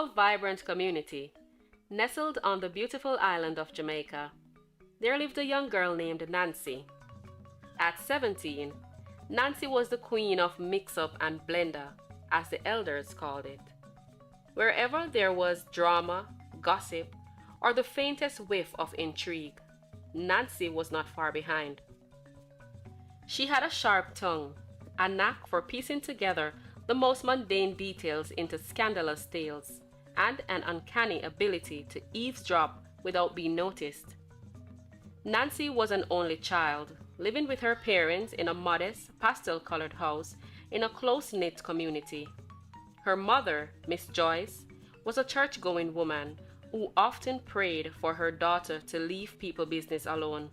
small, vibrant community, nestled on the beautiful island of Jamaica, there lived a young girl named Nancy. At 17, Nancy was the queen of mix-up and blender, as the elders called it. Wherever there was drama, gossip, or the faintest whiff of intrigue, Nancy was not far behind. She had a sharp tongue, a knack for piecing together the most mundane details into scandalous tales, and an uncanny ability to eavesdrop without being noticed. Nancy was an only child, living with her parents in a modest, pastel-colored house in a close-knit community. Her mother, Miss Joyce, was a church-going woman who often prayed for her daughter to leave people business alone.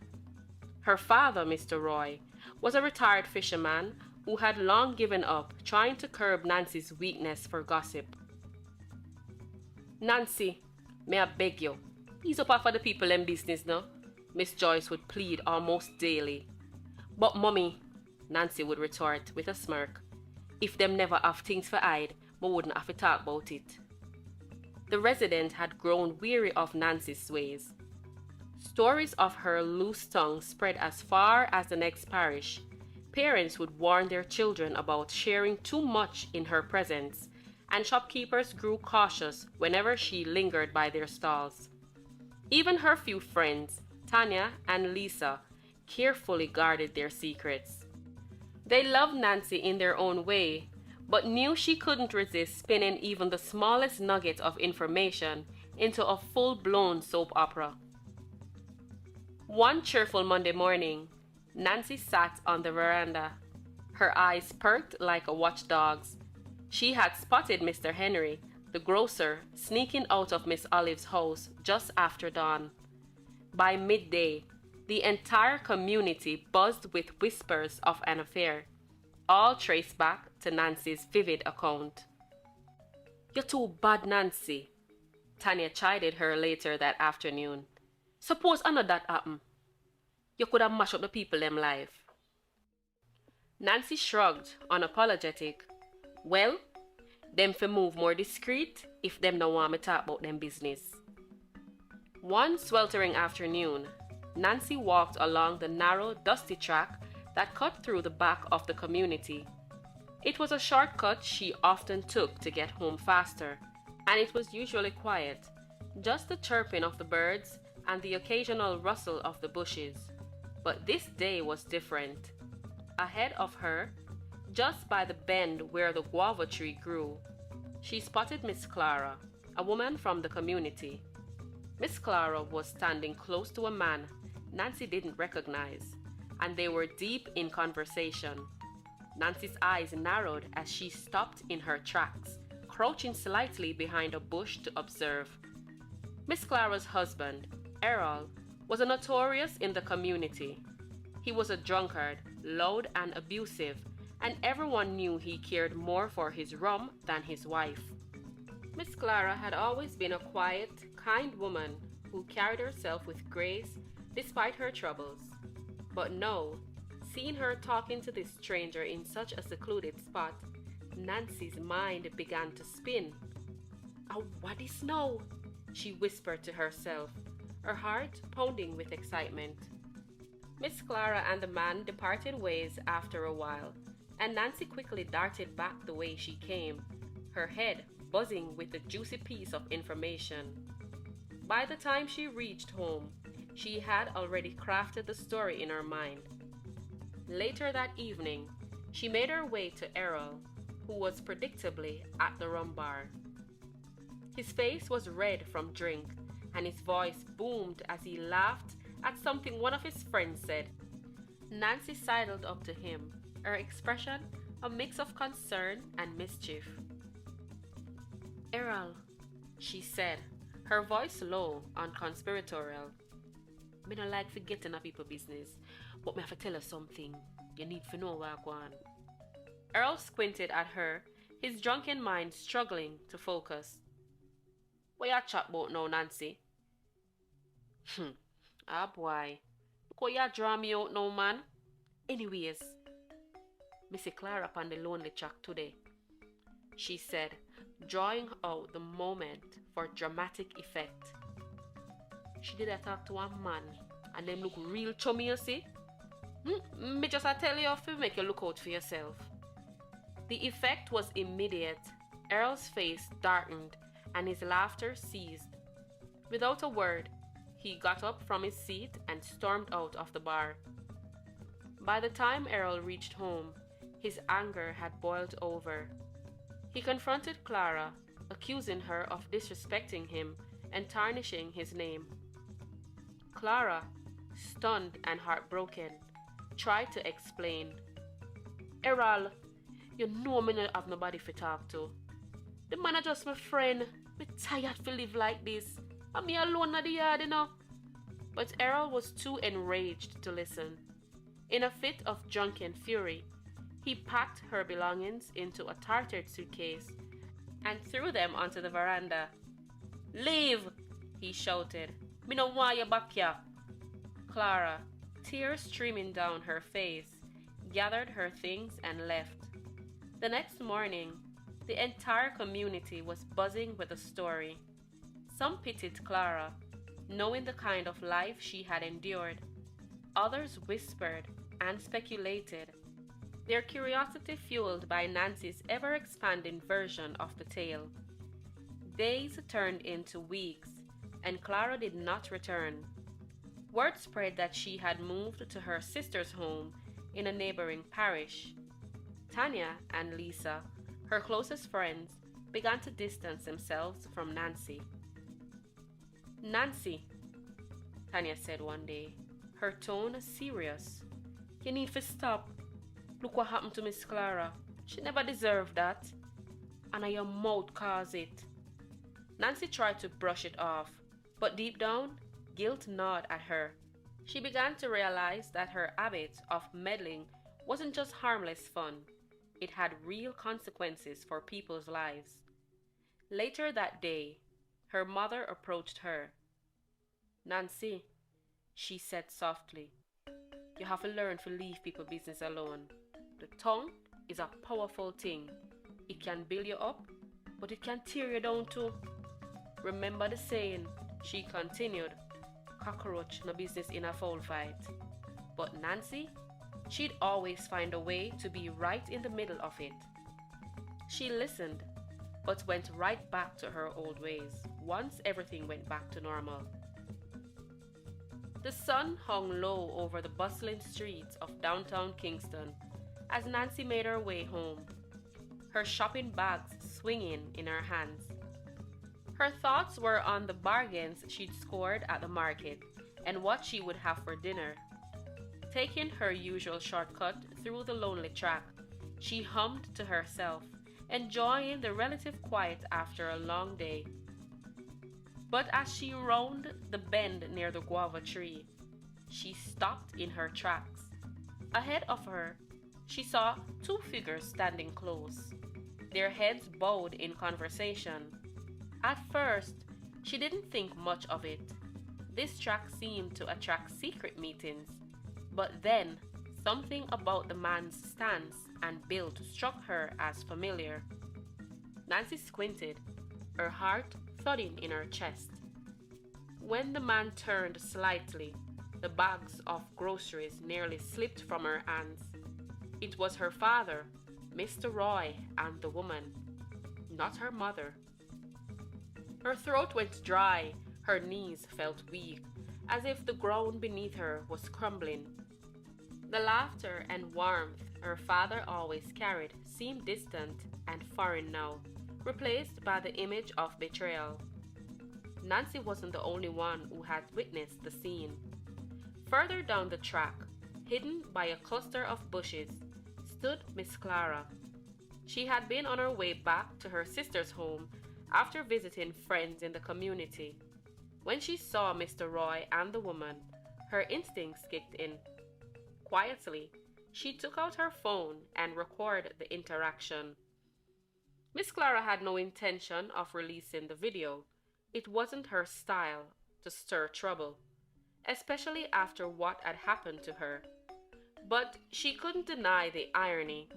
Her father, Mr. Roy, was a retired fisherman who had long given up trying to curb Nancy's weakness for gossip. "Nancy, may I beg you, ease up off of the people in business now," Miss Joyce would plead almost daily. "But Mummy," Nancy would retort with a smirk, "if them never have things for hide, we wouldn't have to talk about it." The resident had grown weary of Nancy's ways. Stories of her loose tongue spread as far as the next parish. Parents would warn their children about sharing too much in her presence, and shopkeepers grew cautious whenever she lingered by their stalls. Even her few friends, Tanya and Lisa, carefully guarded their secrets. They loved Nancy in their own way, but knew she couldn't resist spinning even the smallest nugget of information into a full-blown soap opera. One cheerful Monday morning, Nancy sat on the veranda, her eyes perked like a watchdog's. She had spotted Mr. Henry, the grocer, sneaking out of Miss Olive's house just after dawn. By midday, the entire community buzzed with whispers of an affair, all traced back to Nancy's vivid account. "You're too bad, Nancy," Tanya chided her later that afternoon. "Suppose none of that happen. You could have mashed up the people them life." Nancy shrugged, unapologetic. "Well, them fi move more discreet if them don't want me talk about them business." One sweltering afternoon, Nancy walked along the narrow, dusty track that cut through the back of the community. It was a shortcut she often took to get home faster, and it was usually quiet, just the chirping of the birds and the occasional rustle of the bushes. But this day was different. Ahead of her, just by the bend where the guava tree grew, she spotted Miss Clara, a woman from the community. Miss Clara was standing close to a man Nancy didn't recognize, and they were deep in conversation. Nancy's eyes narrowed as she stopped in her tracks, crouching slightly behind a bush to observe. Miss Clara's husband, Errol, was a notorious in the community. He was a drunkard, loud and abusive, and everyone knew he cared more for his rum than his wife. Miss Clara had always been a quiet, kind woman who carried herself with grace despite her troubles. But now, seeing her talking to this stranger in such a secluded spot, Nancy's mind began to spin. "Oh, what is now?" she whispered to herself, her heart pounding with excitement. Miss Clara and the man departed ways after a while, and Nancy quickly darted back the way she came, her head buzzing with the juicy piece of information. By the time she reached home, she had already crafted the story in her mind. Later that evening, she made her way to Errol, who was predictably at the rum bar. His face was red from drink, and his voice boomed as he laughed at something one of his friends said. Nancy sidled up to him, her expression a mix of concern and mischief. "Errol," she said, her voice low and conspiratorial. "Me no like forgetting a people business, but me have to tell you something. You need to know where I go on." Errol squinted at her, his drunken mind struggling to focus. "What you chat about now, Nancy?" Ah boy, look how you draw me out now, man. Anyways, me see Clara up on the lonely track today," she said, drawing out the moment for dramatic effect. She did a talk to a man, and them look real chummy, you see? Me just a tell you to make you look out for yourself. The effect was immediate. Earl's face darkened, and his laughter ceased. Without a word, he got up from his seat and stormed out of the bar. By the time Earl reached home, his anger had boiled over. He confronted Clara, accusing her of disrespecting him and tarnishing his name. Clara, stunned and heartbroken, tried to explain. Errol, you know me not have nobody to talk to. The man is just my friend. Me tired to live like this. And me alone at the yard, you know. But Errol was too enraged to listen. In a fit of drunken fury, he packed her belongings into a tattered suitcase and threw them onto the veranda. Leave, he shouted. Me no want you back here. Clara, tears streaming down her face, gathered her things and left. The next morning, the entire community was buzzing with a story. Some pitied Clara, knowing the kind of life she had endured. Others whispered and speculated, their curiosity fueled by Nancy's ever-expanding version of the tale. Days turned into weeks, and Clara did not return. Word spread that she had moved to her sister's home in a neighboring parish. Tanya and Lisa, her closest friends, began to distance themselves from Nancy. Nancy, Tanya said one day, her tone serious. You need to stop. Look what happened to Miss Clara. She never deserved that. And your mouth caused it. Nancy tried to brush it off, but deep down, guilt gnawed at her. She began to realize that her habit of meddling wasn't just harmless fun. It had real consequences for people's lives. Later that day, her mother approached her. Nancy, she said softly, you have to learn to leave people's business alone. The tongue is a powerful thing. It can build you up, but it can tear you down too. Remember the saying, she continued, cockroach no business in a fowl fight. But Nancy, she'd always find a way to be right in the middle of it. She listened, but went right back to her old ways once everything went back to normal. The sun hung low over the bustling streets of downtown Kingston as Nancy made her way home, her shopping bags swinging in her hands. Her thoughts were on the bargains she'd scored at the market and what she would have for dinner. Taking her usual shortcut through the lonely track, she hummed to herself, enjoying the relative quiet after a long day. But as she rounded the bend near the guava tree, she stopped in her tracks. Ahead of her, she saw two figures standing close, their heads bowed in conversation. At first, she didn't think much of it. This track seemed to attract secret meetings. But then, something about the man's stance and build struck her as familiar. Nancy squinted, her heart thudding in her chest. When the man turned slightly, the bags of groceries nearly slipped from her hands. It was her father, Mr. Roy, and the woman, not her mother. Her throat went dry, her knees felt weak, as if the ground beneath her was crumbling. The laughter and warmth her father always carried seemed distant and foreign now, replaced by the image of betrayal. Nancy wasn't the only one who had witnessed the scene. Further down the track, hidden by a cluster of bushes, stood Miss Clara. She had been on her way back to her sister's home after visiting friends in the community. When she saw Mr. Roy and the woman, her instincts kicked in. Quietly, she took out her phone and recorded the interaction. Miss Clara had no intention of releasing the video. It wasn't her style to stir trouble, especially after what had happened to her. But she couldn't deny the irony.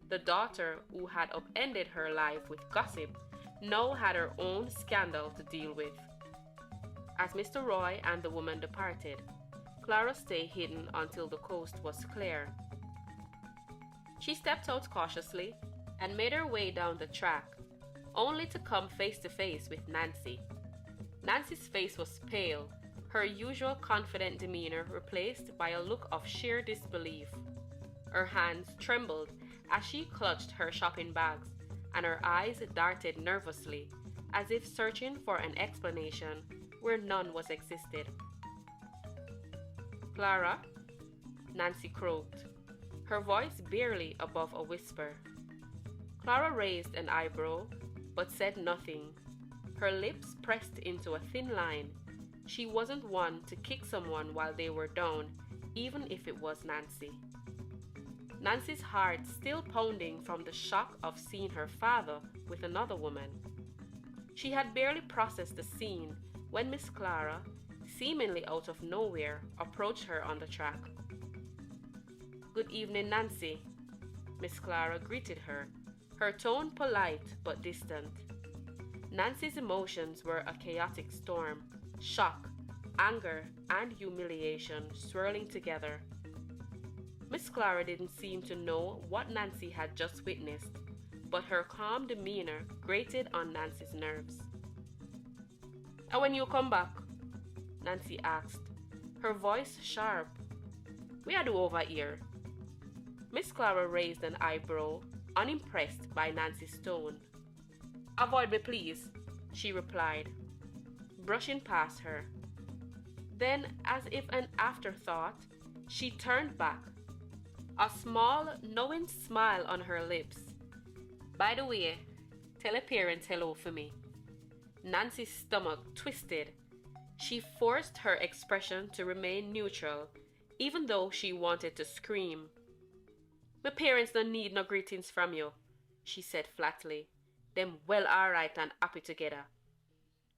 The daughter who had upended her life with gossip now had her own scandal to deal with. As Mr. Roy and the woman departed, Clara stayed hidden until the coast was clear. She stepped out cautiously and made her way down the track, only to come face to face with Nancy. Nancy's face was pale, her usual confident demeanor replaced by a look of sheer disbelief. Her hands trembled as she clutched her shopping bags, and her eyes darted nervously, as if searching for an explanation where none was existed. "Clara?" Nancy croaked, her voice barely above a whisper. Clara raised an eyebrow, but said nothing. Her lips pressed into a thin line. She wasn't one to kick someone while they were down, even if it was Nancy. Nancy's heart still pounding from the shock of seeing her father with another woman. She had barely processed the scene when Miss Clara, seemingly out of nowhere, approached her on the track. "Good evening, Nancy," Miss Clara greeted her, her tone polite but distant. Nancy's emotions were a chaotic storm, shock, anger, and humiliation swirling together. Miss Clara didn't seem to know what Nancy had just witnessed, but her calm demeanor grated on Nancy's nerves. "And when you come back?" Nancy asked, her voice sharp. "We are do over here." Miss Clara raised an eyebrow, unimpressed by Nancy's tone. "Avoid me, please," she replied, brushing past her. Then, as if an afterthought, she turned back, a small, knowing smile on her lips. "By the way, tell a parent hello for me." Nancy's stomach twisted. She forced her expression to remain neutral, even though she wanted to scream. "My parents don't need no greetings from you," she said flatly. "Them well alright and happy together."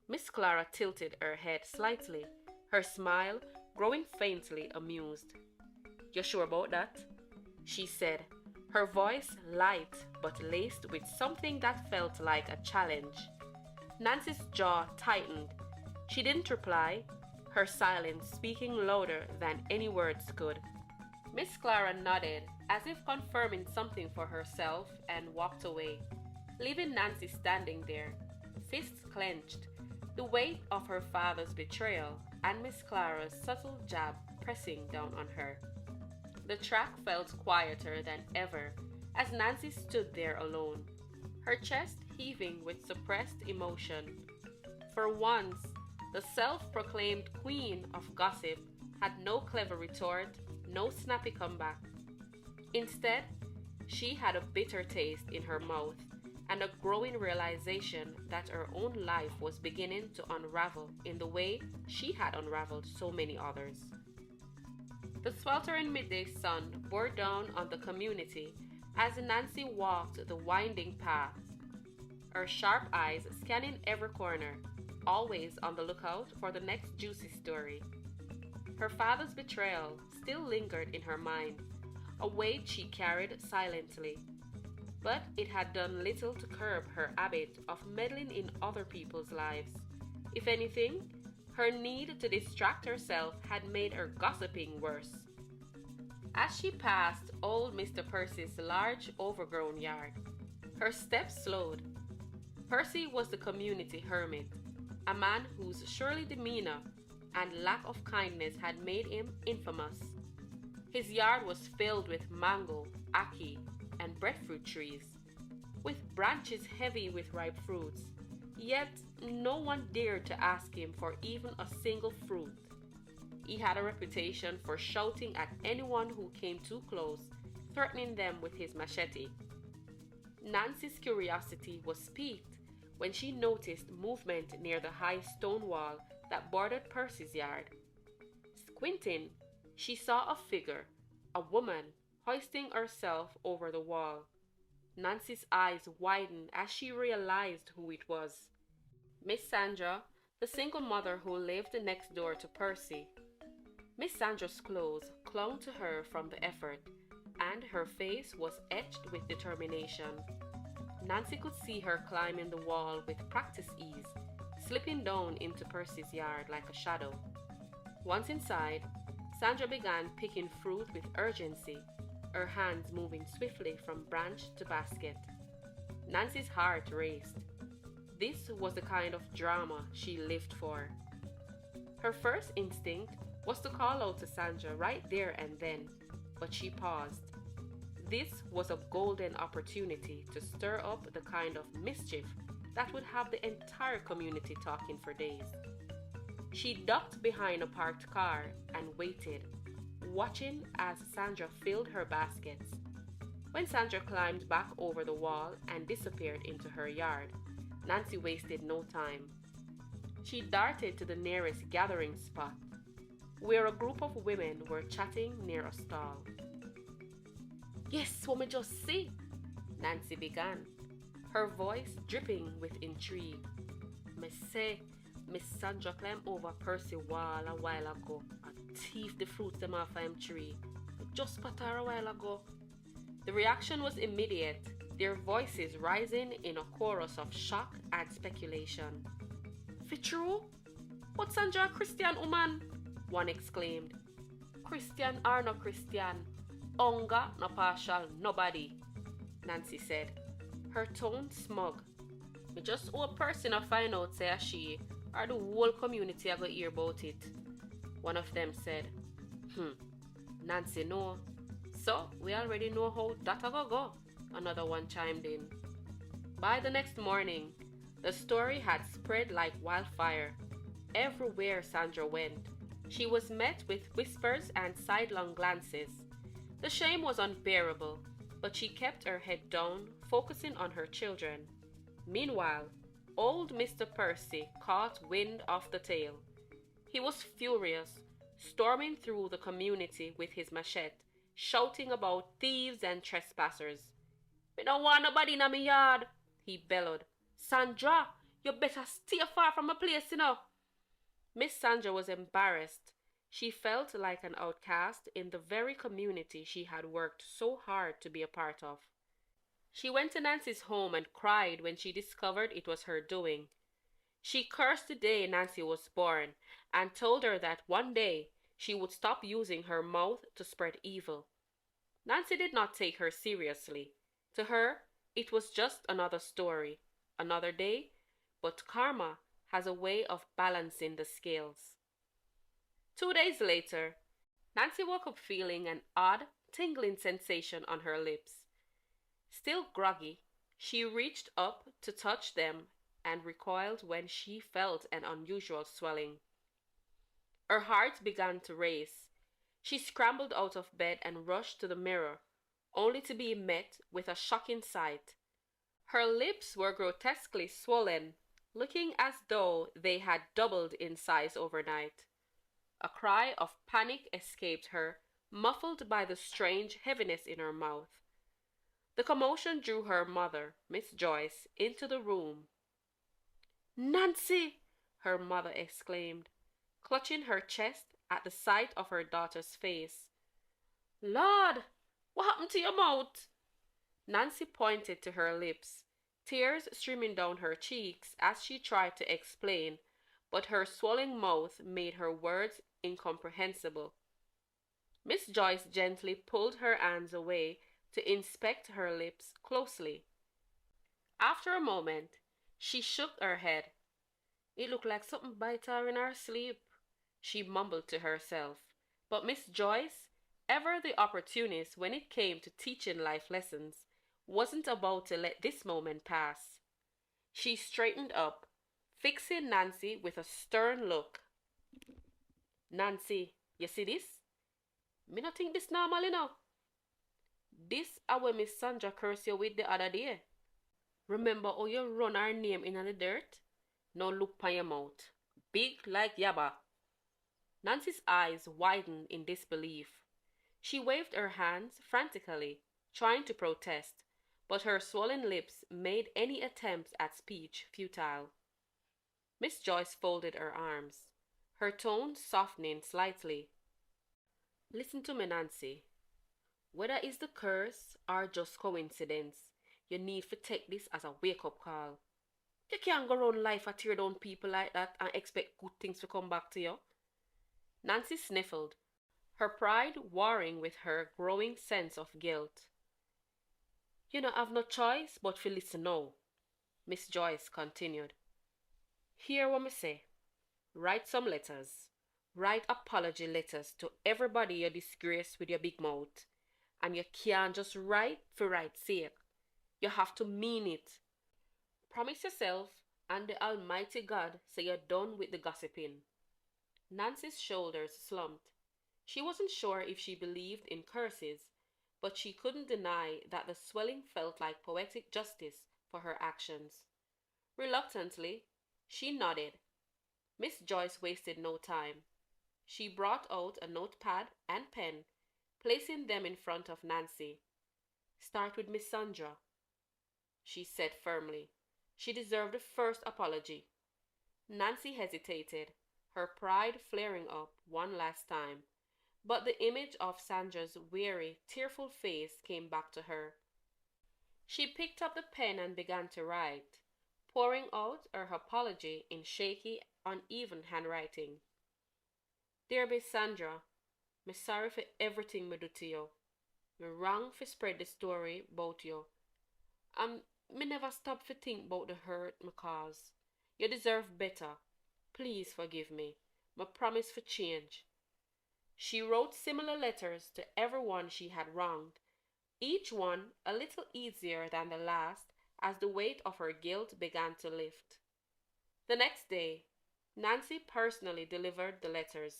Miss Clara tilted her head slightly, her smile growing faintly amused. "You sure about that?" she said, her voice light but laced with something that felt like a challenge. Nancy's jaw tightened. She didn't reply, her silence speaking louder than any words could. Miss Clara nodded, as if confirming something for herself, and walked away, leaving Nancy standing there, fists clenched, the weight of her father's betrayal and Miss Clara's subtle jab pressing down on her. The track felt quieter than ever as Nancy stood there alone, her chest heaving with suppressed emotion. For once, the self-proclaimed queen of gossip had no clever retort, no snappy comeback. Instead, she had a bitter taste in her mouth and a growing realization that her own life was beginning to unravel in the way she had unraveled so many others. The sweltering midday sun bore down on the community as Nancy walked the winding path, her sharp eyes scanning every corner, always on the lookout for the next juicy story. Her father's betrayal still lingered in her mind, a weight she carried silently, but it had done little to curb her habit of meddling in other people's lives. If anything, her need to distract herself had made her gossiping worse. As she passed old Mr. Percy's large, overgrown yard, her steps slowed. Percy was the community hermit, a man whose surly demeanor and lack of kindness had made him infamous. His yard was filled with mango, ackee, and breadfruit trees, with branches heavy with ripe fruits, yet no one dared to ask him for even a single fruit. He had a reputation for shouting at anyone who came too close, threatening them with his machete. Nancy's curiosity was piqued when she noticed movement near the high stone wall that bordered Percy's yard. Squinting, she saw a figure, a woman, hoisting herself over the wall. Nancy's eyes widened as she realized who it was. Miss Sandra, the single mother who lived next door to Percy. Miss Sandra's clothes clung to her from the effort, and her face was etched with determination. Nancy could see her climbing the wall with practice ease, slipping down into Percy's yard like a shadow. Once inside, Sandra began picking fruit with urgency, her hands moving swiftly from branch to basket. Nancy's heart raced. This was the kind of drama she lived for. Her first instinct was to call out to Sandra right there and then, but she paused. This was a golden opportunity to stir up the kind of mischief that would have the entire community talking for days. She ducked behind a parked car and waited, watching as Sandra filled her baskets. When Sandra climbed back over the wall and disappeared into her yard, Nancy wasted no time. She darted to the nearest gathering spot, where a group of women were chatting near a stall. "Yes, what me just see," Nancy began, her voice dripping with intrigue. "Me say, Miss Sandra climbed over Percy wall a while ago and thief the fruits them off him tree. Just spot her a while ago." The reaction was immediate, their voices rising in a chorus of shock and speculation. "Fi true? But Sandra a Christian woman?" one exclaimed. "Christian or no Christian, hunger no partial nobody," Nancy said, her tone smug. "Me just owe a person a find out say a she, or the whole community a go hear about it," one of them said. Nancy know. "So we already know how that a go," another one chimed in. By the next morning, the story had spread like wildfire. Everywhere Sandra went, she was met with whispers and sidelong glances. The shame was unbearable, but she kept her head down, focusing on her children. Meanwhile, old Mr. Percy caught wind of the tale. He was furious, storming through the community with his machete, shouting about thieves and trespassers. "Me don't want nobody in my yard," he bellowed. "Sandra, you better stay far from my place, you know." Miss Sandra was embarrassed. She felt like an outcast in the very community she had worked so hard to be a part of. She went to Nancy's home and cried when she discovered it was her doing. She cursed the day Nancy was born and told her that one day she would stop using her mouth to spread evil. Nancy did not take her seriously. To her, it was just another story, another day, but karma has a way of balancing the scales. 2 days later, Nancy woke up feeling an odd, tingling sensation on her lips. Still groggy, she reached up to touch them and recoiled when she felt an unusual swelling. Her heart began to race. She scrambled out of bed and rushed to the mirror, only to be met with a shocking sight. Her lips were grotesquely swollen, looking as though they had doubled in size overnight. A cry of panic escaped her, muffled by the strange heaviness in her mouth. The commotion drew her mother, Miss Joyce, into the room. "Nancy!" her mother exclaimed, clutching her chest at the sight of her daughter's face. "Lord, what happened to your mouth?" Nancy pointed to her lips, tears streaming down her cheeks as she tried to explain, but her swollen mouth made her words incomprehensible. Miss Joyce gently pulled her hands away to inspect her lips closely. After a moment, she shook her head. "It looked like something bite her in her sleep," she mumbled to herself. But Miss Joyce, ever the opportunist when it came to teaching life lessons, wasn't about to let this moment pass. She straightened up, fixing Nancy with a stern look. "Nancy, you see this? Me not think this normal, you know. This a when Miss Sandra curse you with the other day. Remember how you run her name in the dirt? Now look pon your mouth, big like yabba." Nancy's eyes widened in disbelief. She waved her hands frantically, trying to protest, but her swollen lips made any attempt at speech futile. Miss Joyce folded her arms, her tone softening slightly. "Listen to me, Nancy. Whether it's the curse or just coincidence, You need to take this as a wake-up call. You can't go around life and tear down people like that and expect good things to come back to you. Nancy sniffled, her pride warring with her growing sense of guilt. You don't have no choice but to listen now, Miss Joyce continued. Hear what me say. Write some letters. Write apology letters to everybody you disgrace with your big mouth. And you can't just write for write's sake. You have to mean it. Promise yourself and the Almighty God say you're done with the gossiping. Nancy's shoulders slumped. She wasn't sure if she believed in curses, but she couldn't deny that the swelling felt like poetic justice for her actions. Reluctantly, she nodded. Miss Joyce wasted no time. She brought out a notepad and pen, placing them in front of Nancy. Start with Miss Sandra, she said firmly. She deserved the first apology. Nancy hesitated, her pride flaring up one last time. But the image of Sandra's weary, tearful face came back to her. She picked up the pen and began to write, pouring out her apology in shaky, uneven handwriting. Dear Miss Sandra, me sorry for everything me do to you. Me wrong for spread the story about you. Me never stop to think about the hurt me cause. You deserve better. Please forgive me. Me promise for change. She wrote similar letters to everyone she had wronged, each one a little easier than the last as the weight of her guilt began to lift. The next day, Nancy personally delivered the letters.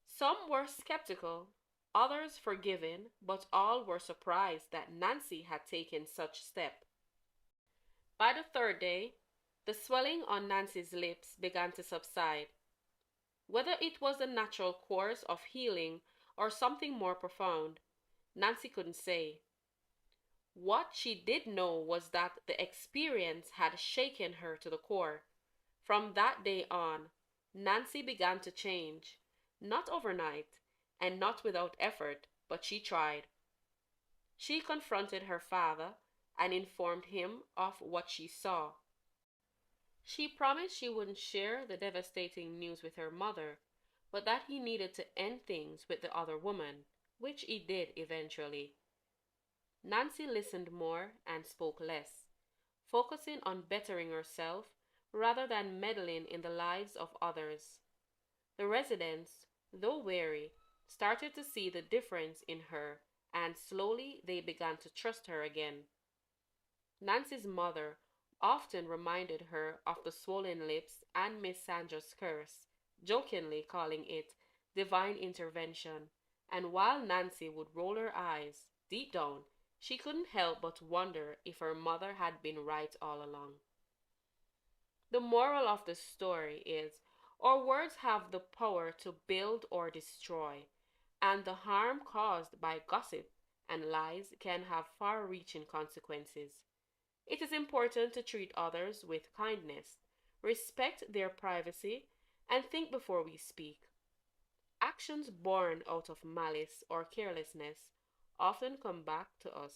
Some were skeptical, others forgiving, but all were surprised that Nancy had taken such step. By the third day, the swelling on Nancy's lips began to subside. Whether it was a natural course of healing or something more profound, Nancy couldn't say. What she did know was that the experience had shaken her to the core. From that day on, Nancy began to change, not overnight, and not without effort, but she tried. She confronted her father and informed him of what she saw. She promised she wouldn't share the devastating news with her mother, but that he needed to end things with the other woman, which he did eventually. Nancy listened more and spoke less, focusing on bettering herself rather than meddling in the lives of others. The residents, though wary, started to see the difference in her, and slowly they began to trust her again. Nancy's mother often reminded her of the swollen lips and Miss Sandra's curse, jokingly calling it divine intervention, and while Nancy would roll her eyes, deep down, she couldn't help but wonder if her mother had been right all along. The moral of the story is, our words have the power to build or destroy, and the harm caused by gossip and lies can have far-reaching consequences. It is important to treat others with kindness, respect their privacy, and think before we speak. Actions born out of malice or carelessness often come back to us,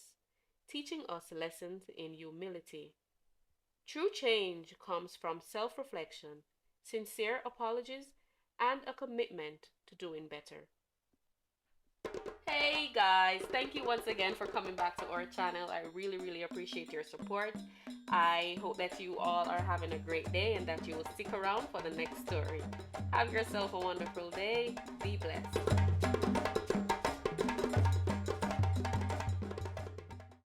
teaching us lessons in humility. True change comes from self-reflection, sincere apologies, and a commitment to doing better. Hey guys, thank you once again for coming back to our channel. I really appreciate your support. I hope that you all are having a great day and that you will stick around for the next story. Have yourself a wonderful day. Be blessed.